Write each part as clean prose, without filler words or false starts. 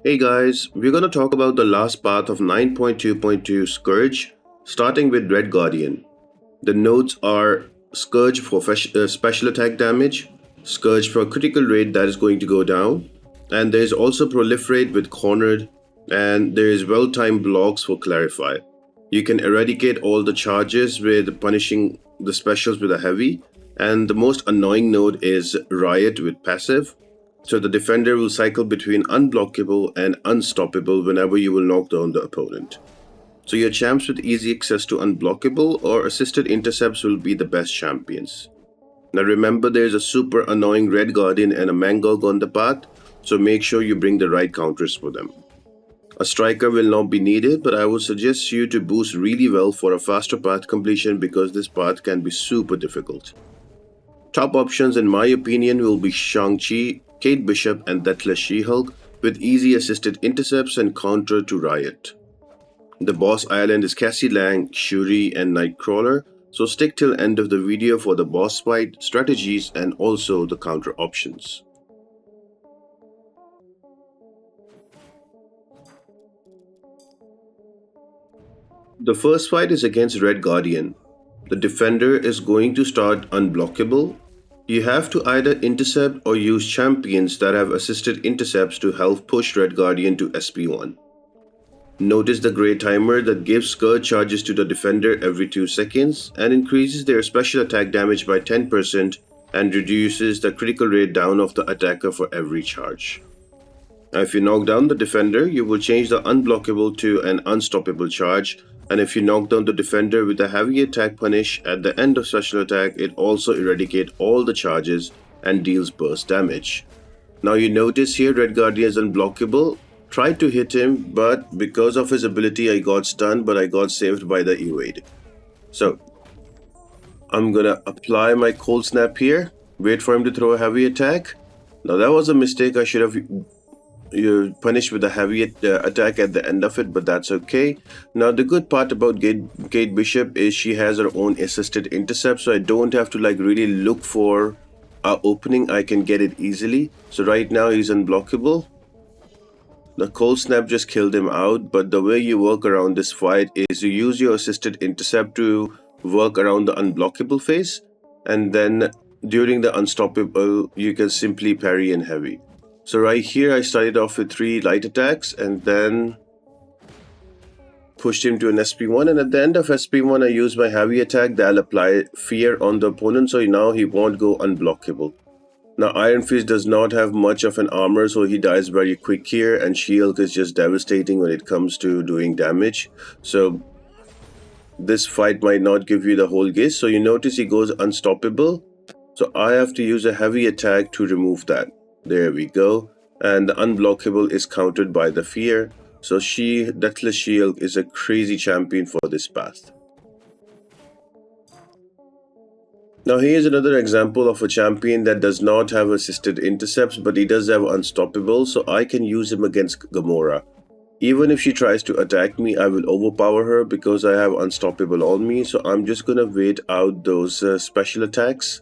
Hey guys, we're gonna talk about the last path of 9.2.2 Scourge, starting with Red Guardian. The nodes are Scourge for special attack damage, Scourge for critical rate that is going to go down, and there is also Proliferate with Cornered, and there is well-timed blocks for Clarify. You can eradicate all the charges with punishing the specials with a heavy, and the most annoying node is Riot with passive. So the defender will cycle between unblockable and unstoppable whenever you will knock down the opponent. So your champs with easy access to unblockable or assisted intercepts will be the best champions. Now remember, there is a super annoying Red Guardian and a Mangog on the path, so make sure you bring the right counters for them. A striker will not be needed, but I would suggest you to boost really well for a faster path completion because this path can be super difficult. Top options in my opinion will be Shang-Chi, Kate Bishop and Deathless She-Hulk with easy assisted intercepts and counter to Riot. The boss island is Cassie Lang, Shuri and Nightcrawler, so stick till end of the video for the boss fight, strategies and also the counter options. The first fight is against Red Guardian. The defender is going to start unblockable. You have to either intercept or use champions that have assisted intercepts to help push Red Guardian to SP1. Notice the grey timer that gives Scourge charges to the defender every 2 seconds and increases their special attack damage by 10% and reduces the critical rate down of the attacker for every charge. Now if you knock down the defender, you will change the unblockable to an unstoppable charge, and if you knock down the defender with a heavy attack punish at the end of special attack, it also eradicates all the charges and deals burst damage. Now you notice here Red Guardian is unblockable. Tried to hit him, but because of his ability I got stunned, but I got saved by the evade. So I'm gonna apply my cold snap here, wait for him to throw a heavy attack. Now that was a mistake, I should have punished with a heavy attack at the end of it, but that's okay. Now the good part about Kate Bishop is she has her own assisted intercept, so I don't have to really look for an opening. I can get it easily. So right now he's unblockable. The cold snap just killed him out, but the way you work around this fight is you use your assisted intercept to work around the unblockable phase, and then during the unstoppable you can simply parry in heavy. So right here I started off with 3 light attacks and then pushed him to an SP1, and at the end of SP1 I used my heavy attack that'll apply fear on the opponent, so now he won't go unblockable. Now Ironfist does not have much of an armor, so he dies very quick here, and She-Hulk is just devastating when it comes to doing damage. So this fight might not give you the whole gist. So you notice he goes unstoppable, so I have to use a heavy attack to remove that. There we go, and the unblockable is countered by the fear. So Deathless She-Hulk is a crazy champion for this path. Now here's another example of a champion that does not have assisted intercepts, but he does have unstoppable, so I can use him against Gamora. Even if she tries to attack me, I will overpower her because I have unstoppable on me, so I'm just gonna wait out those special attacks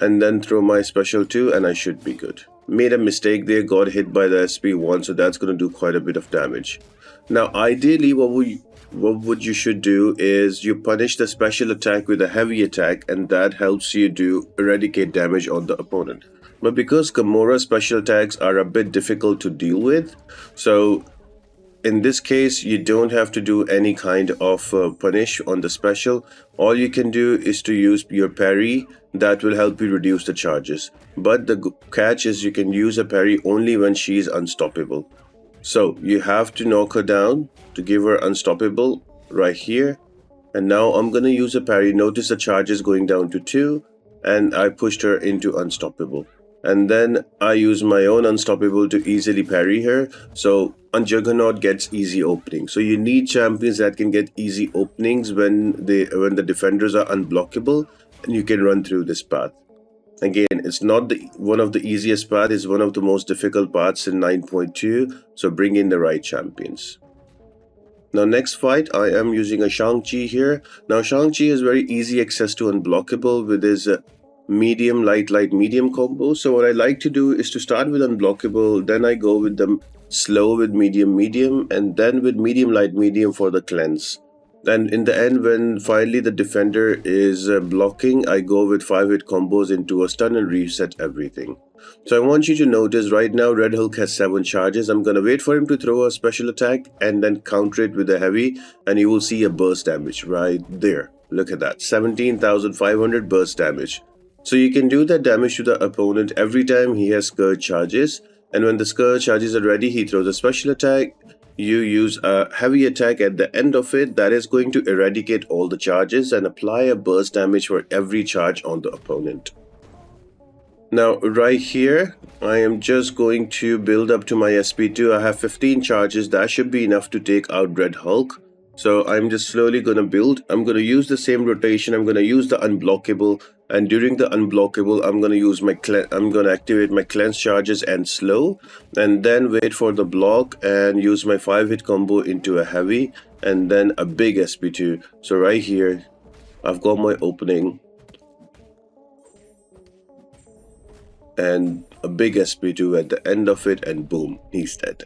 and then throw my special 2 and I should be good. Made a mistake there, got hit by the SP1, so that's going to do quite a bit of damage. Now ideally what you should do is you punish the special attack with a heavy attack, and that helps you to eradicate damage on the opponent. But because Gamora's special attacks are a bit difficult to deal with, so in this case you don't have to do any kind of punish on the special. All you can do is to use your parry. That will help you reduce the charges, but the catch is you can use a parry only when she is unstoppable. So you have to knock her down to give her unstoppable right here, and now I'm gonna use a parry. Notice the charges going down to 2 and I pushed her into unstoppable, and then I use my own unstoppable to easily parry her. So Juggernaut gets easy opening. So you need champions that can get easy openings when the defenders are unblockable, and you can run through this path. Again, it's not one of the easiest paths, it's one of the most difficult paths in 9.2, so bring in the right champions. Now next fight, I am using a Shang-Chi here. Now Shang-Chi has very easy access to unblockable with his medium, light, light, medium combo. So what I like to do is to start with unblockable, then I go with them slow with medium, medium, and then with medium, light, medium for the cleanse. And in the end, when finally the defender is blocking, I go with 5-hit combos into a stun and reset everything. So I want you to notice right now Red Hulk has 7 charges. I'm gonna wait for him to throw a special attack and then counter it with a heavy, and you will see a burst damage right there. Look at that, 17,500 burst damage. So you can do that damage to the opponent every time he has Scourge charges, and when the Scourge charges are ready, he throws a special attack. You use a heavy attack at the end of it that is going to eradicate all the charges and apply a burst damage for every charge on the opponent. Now right here, I am just going to build up to my SP2. I have 15 charges. That should be enough to take out Red Hulk. So I'm just slowly going to build. I'm going to use the same rotation. I'm going to use the unblockable. And during the unblockable, I'm going to use my I'm going to activate my cleanse charges and slow. And then wait for the block and use my 5-hit combo into a heavy. And then a big SP2. So right here, I've got my opening. And a big SP2 at the end of it, and boom, he's dead.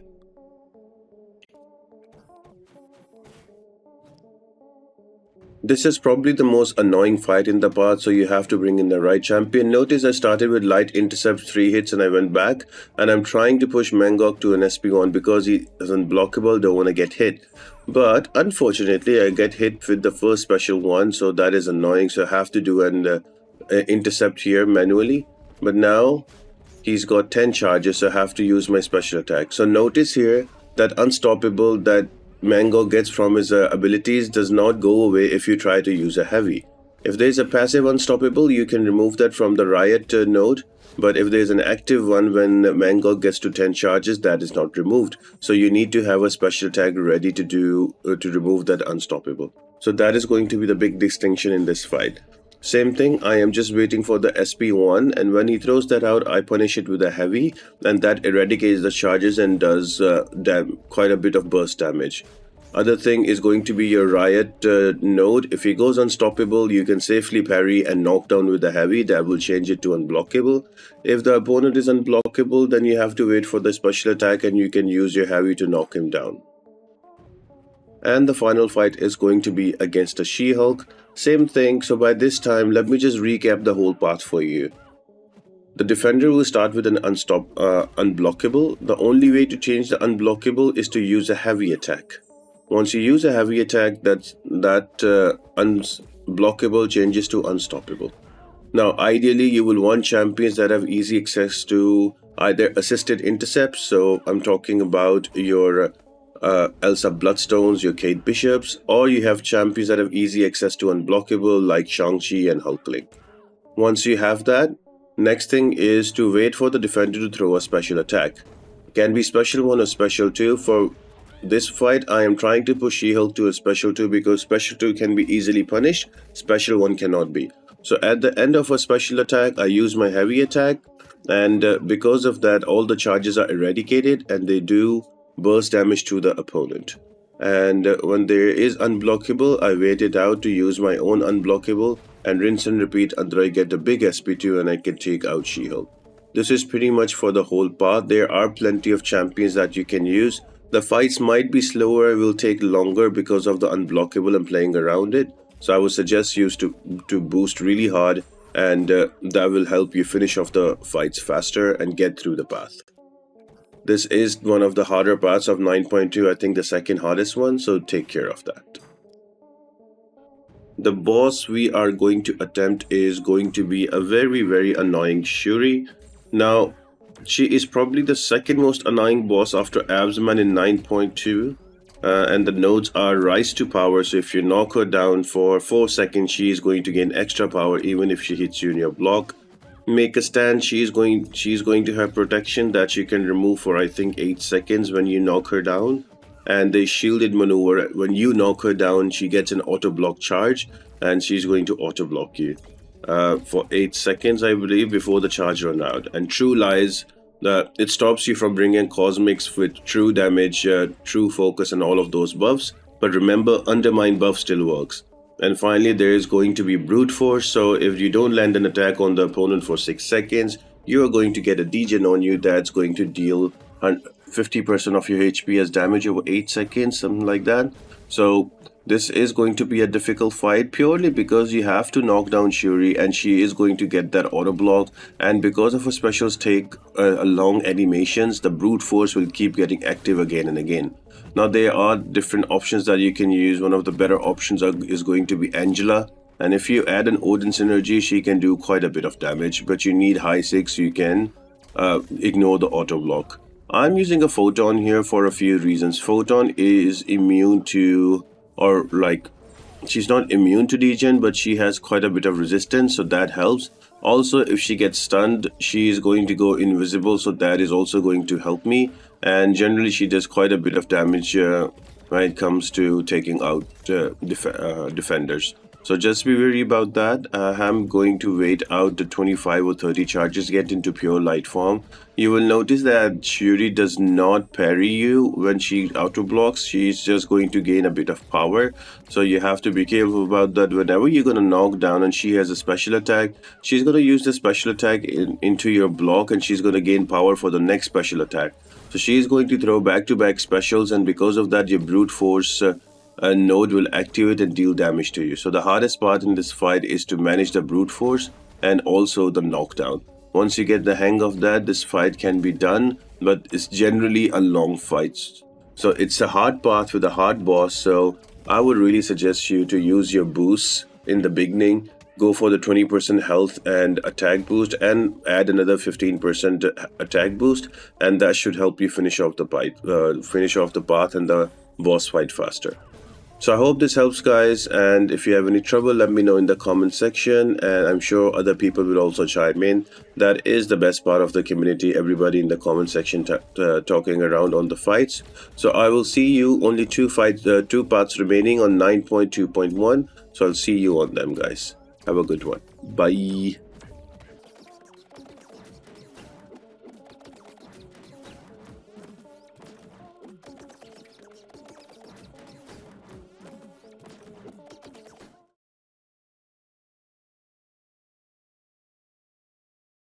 This is probably the most annoying fight in the path, so you have to bring in the right champion. Notice I started with light intercept 3 hits and I went back, and I'm trying to push Mangog to an SP1 because he is unblockable, don't want to get hit. But unfortunately, I get hit with the first special one, so that is annoying, so I have to do an intercept here manually. But now he's got 10 charges, so I have to use my special attack. So notice here that unstoppable that Mangog gets from his abilities does not go away if you try to use a heavy. If there's a passive unstoppable, you can remove that from the riot node. But if there's an active one when Mangog gets to 10 charges, that is not removed. So you need to have a special attack ready to do to remove that unstoppable. So that is going to be the big distinction in this fight. Same thing, I am just waiting for the SP1, and when he throws that out, I punish it with a heavy, and that eradicates the charges and does quite a bit of burst damage. Other thing is going to be your riot node. If he goes unstoppable, you can safely parry and knock down with a heavy. That will change it to unblockable. If the opponent is unblockable, then you have to wait for the special attack and you can use your heavy to knock him down. And the final fight is going to be against a She-Hulk. Same thing, so by this time, let me just recap the whole path for you. The defender will start with an unblockable. The only way to change the unblockable is to use a heavy attack. Once you use a heavy attack, that unblockable changes to unstoppable. Now, ideally, you will want champions that have easy access to either assisted intercepts. So I'm talking about your Elsa Bloodstones, your Kate Bishops, or you have champions that have easy access to unblockable like Shang-Chi and Hulkling. Once you have that, next thing is to wait for the defender to throw a special attack. It can be special 1 or special 2. For this fight, I am trying to push She-Hulk to a special 2 because special 2 can be easily punished, special 1 cannot be. So at the end of a special attack, I use my heavy attack, and because of that, all the charges are eradicated and they do burst damage to the opponent. And when there is unblockable, I wait it out to use my own unblockable and rinse and repeat until I get the big SP2 and I can take out She-Hulk. This is pretty much for the whole path. There are plenty of champions that you can use. The fights might be slower, will take longer because of the unblockable and playing around it. So I would suggest you to boost really hard, and that will help you finish off the fights faster and get through the path. This is one of the harder parts of 9.2, I think the second hardest one, so take care of that. The boss we are going to attempt is going to be a very annoying Shuri. Now, she is probably the second most annoying boss after Absman in 9.2. And the nodes are rise to power, so if you knock her down for 4 seconds, she is going to gain extra power even if she hits you in your block. Make a stand, she is going to have protection that she can remove for I think 8 seconds when you knock her down. And the shielded maneuver, when you knock her down, she gets an auto block charge and she's going to auto block you for 8 seconds, I believe, before the charge runs out. And True Lies, it stops you from bringing cosmics with true damage, true focus and all of those buffs. But remember, Undermine buff still works. And finally, there is going to be brute force. So if you don't land an attack on the opponent for 6 seconds, you are going to get a degen on you that's going to deal 50% of your HP as damage over 8 seconds, something like that. So this is going to be a difficult fight purely because you have to knock down Shuri and she is going to get that auto block, and because of her specials take long animations, the brute force will keep getting active again and again. Now there are different options that you can use. One of the better options is going to be Angela, and if you add an Odin's energy, she can do quite a bit of damage, but you need high 6 so you can ignore the auto block. I'm using a Photon here for a few reasons. Photon is immune to, or like, she's not immune to degen, but she has quite a bit of resistance, so that helps. Also, if she gets stunned, she is going to go invisible, so that is also going to help me. And generally, she does quite a bit of damage when it comes to taking out defenders. So just be wary about that. I'm going to wait out the 25 or 30 charges get into pure light form. You will notice that Shuri does not parry you when she auto blocks. She's just going to gain a bit of power. So you have to be careful about that. Whenever you're going to knock down and she has a special attack, she's going to use the special attack into your block, and she's going to gain power for the next special attack. So she's going to throw back-to-back specials, and because of that, your brute force node will activate and deal damage to you. So the hardest part in this fight is to manage the brute force and also the knockdown. Once you get the hang of that, this fight can be done, but it's generally a long fight. So it's a hard path with a hard boss, so I would really suggest you to use your boosts in the beginning. Go for the 20% health and attack boost, and add another 15% attack boost, and that should help you finish off the path and the boss fight faster. So I hope this helps, guys, and if you have any trouble, let me know in the comment section, and I'm sure other people will also chime in. That is the best part of the community, everybody in the comment section talking around on the fights. So I will see you, only two parts remaining on 9.2.1, so I'll see you on them, guys. Have a good one. Bye.